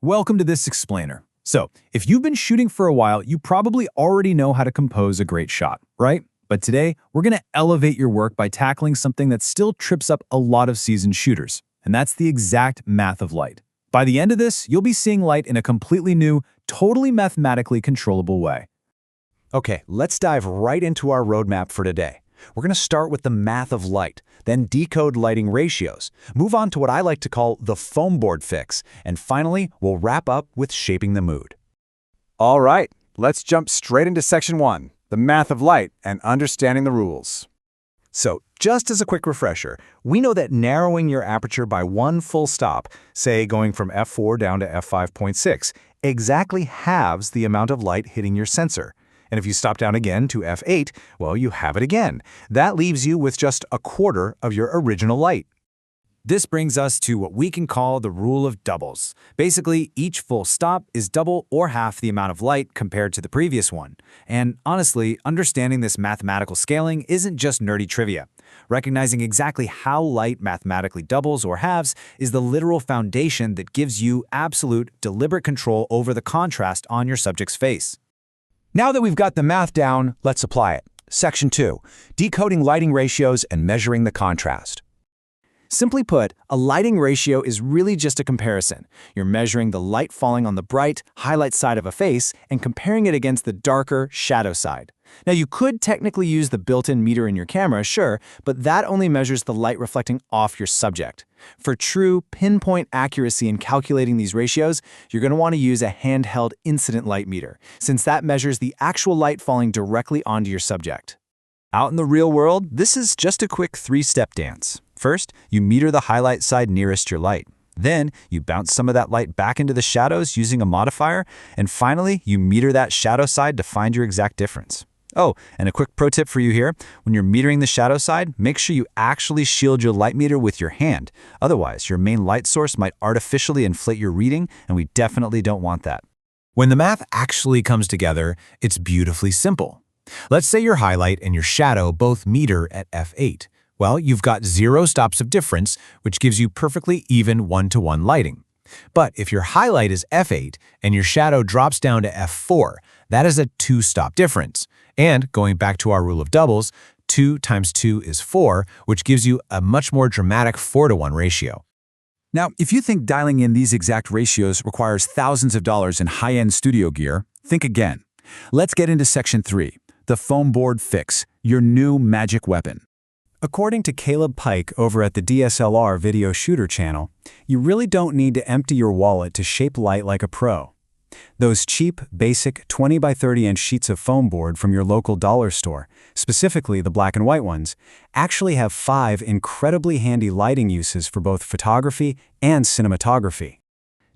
Welcome to this explainer. So, if you've been shooting for a while, you probably already know how to compose a great shot, right? But today, we're going to elevate your work by tackling something that still trips up a lot of seasoned shooters, and that's the exact math of light. By the end of this, you'll be seeing light in a completely new, totally mathematically controllable way. Okay, let's dive right into our roadmap for today. We're going to start with the math of light, then decode lighting ratios, move on to what I like to call the foam board fix, and finally, we'll wrap up with shaping the mood. All right, let's jump straight into Section 1, the math of light and understanding the rules. So, just as a quick refresher, we know that narrowing your aperture by one full stop, say going from f4 down to f5.6, exactly halves the amount of light hitting your sensor. And if you stop down again to f8, well, you have it again. That leaves you with just a quarter of your original light. This brings us to what we can call the rule of doubles. Basically, each full stop is double or half the amount of light compared to the previous one. And honestly, understanding this mathematical scaling isn't just nerdy trivia. Recognizing exactly how light mathematically doubles or halves is the literal foundation that gives you absolute, deliberate control over the contrast on your subject's face. Now that we've got the math down, let's apply it. Section 2, decoding lighting ratios and measuring the contrast. Simply put, a lighting ratio is really just a comparison. You're measuring the light falling on the bright, highlight side of a face and comparing it against the darker, shadow side. Now, you could technically use the built-in meter in your camera, sure, but that only measures the light reflecting off your subject. For true, pinpoint accuracy in calculating these ratios, you're going to want to use a handheld incident light meter, since that measures the actual light falling directly onto your subject. Out in the real world, this is just a quick three-step dance. First, you meter the highlight side nearest your light. Then, you bounce some of that light back into the shadows using a modifier. And finally, you meter that shadow side to find your exact difference. Oh, and a quick pro tip for you here. When you're metering the shadow side, make sure you actually shield your light meter with your hand. Otherwise, your main light source might artificially inflate your reading, and we definitely don't want that. When the math actually comes together, it's beautifully simple. Let's say your highlight and your shadow both meter at f8. Well, you've got 0 stops of difference, which gives you perfectly even one-to-one lighting. But if your highlight is f8 and your shadow drops down to f4, that is a 2-stop difference. And going back to our rule of doubles, 2 times 2 is 4, which gives you a much more dramatic 4-to-1 ratio. Now, if you think dialing in these exact ratios requires thousands of dollars in high-end studio gear, think again. Let's get into Section 3, the foam board fix, your new magic weapon. According to Caleb Pike over at the DSLR Video Shooter channel, you really don't need to empty your wallet to shape light like a pro. Those cheap, basic 20 by 30 inch sheets of foam board from your local dollar store, specifically the black and white ones, actually have 5 incredibly handy lighting uses for both photography and cinematography.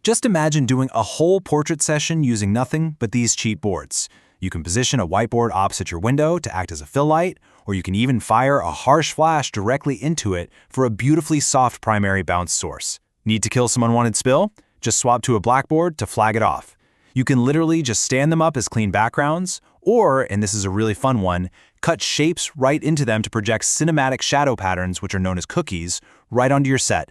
Just imagine doing a whole portrait session using nothing but these cheap boards. You can position a whiteboard opposite your window to act as a fill light, or you can even fire a harsh flash directly into it for a beautifully soft primary bounce source. Need to kill some unwanted spill? Just swap to a blackboard to flag it off. You can literally just stand them up as clean backgrounds, or, and this is a really fun one, cut shapes right into them to project cinematic shadow patterns, which are known as cookies, right onto your set.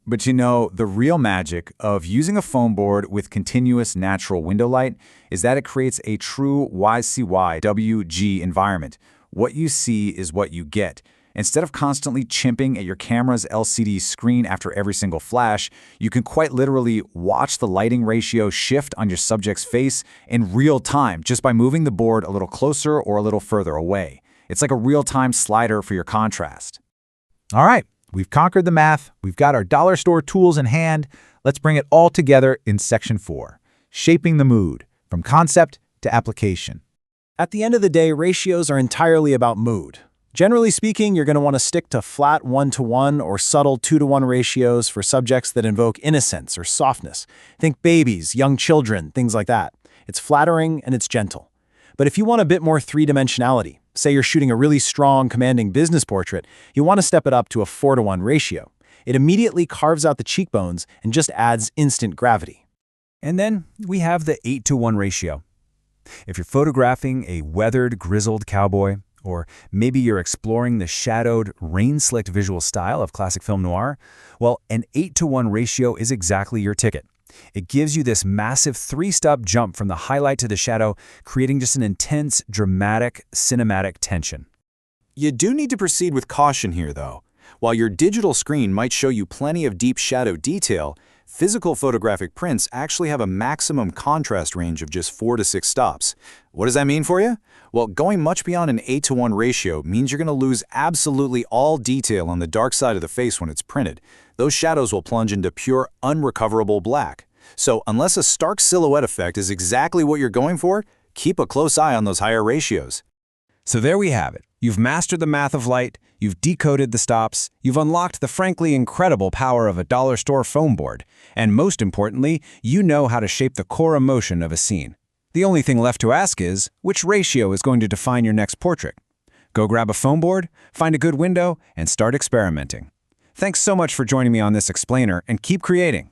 But you know, the real magic of using a foam board with continuous natural window light is that it creates a true YCY-WG environment. What you see is what you get. Instead of constantly chimping at your camera's LCD screen after every single flash, you can quite literally watch the lighting ratio shift on your subject's face in real time just by moving the board a little closer or a little further away. It's like a real-time slider for your contrast. All right, we've conquered the math, we've got our dollar store tools in hand. Let's bring it all together in Section 4, shaping the mood, from concept to application. At the end of the day, ratios are entirely about mood. Generally speaking, you're going to want to stick to flat 1-to-1 or subtle 2-to-1 ratios for subjects that invoke innocence or softness. Think babies, young children, things like that. It's flattering and it's gentle. But if you want a bit more three-dimensionality, say you're shooting a really strong, commanding business portrait, you want to step it up to a 4-to-1 ratio. It immediately carves out the cheekbones and just adds instant gravity. And then we have the 8-to-1 ratio. If you're photographing a weathered, grizzled cowboy, or maybe you're exploring the shadowed, rain-slicked visual style of classic film noir, well, an 8-to-1 ratio is exactly your ticket. It gives you this massive 3-step jump from the highlight to the shadow, creating just an intense, dramatic, cinematic tension. You do need to proceed with caution here, though. While your digital screen might show you plenty of deep shadow detail, physical photographic prints actually have a maximum contrast range of just 4 to 6 stops. What does that mean for you? Well, going much beyond an 8:1 ratio means you're going to lose absolutely all detail on the dark side of the face when it's printed. Those shadows will plunge into pure, unrecoverable black. So unless a stark silhouette effect is exactly what you're going for, keep a close eye on those higher ratios. So there we have it. You've mastered the math of light, you've decoded the stops, you've unlocked the frankly incredible power of a dollar store foam board, and most importantly, you know how to shape the core emotion of a scene. The only thing left to ask is, which ratio is going to define your next portrait? Go grab a foam board, find a good window, and start experimenting. Thanks so much for joining me on this explainer, and keep creating.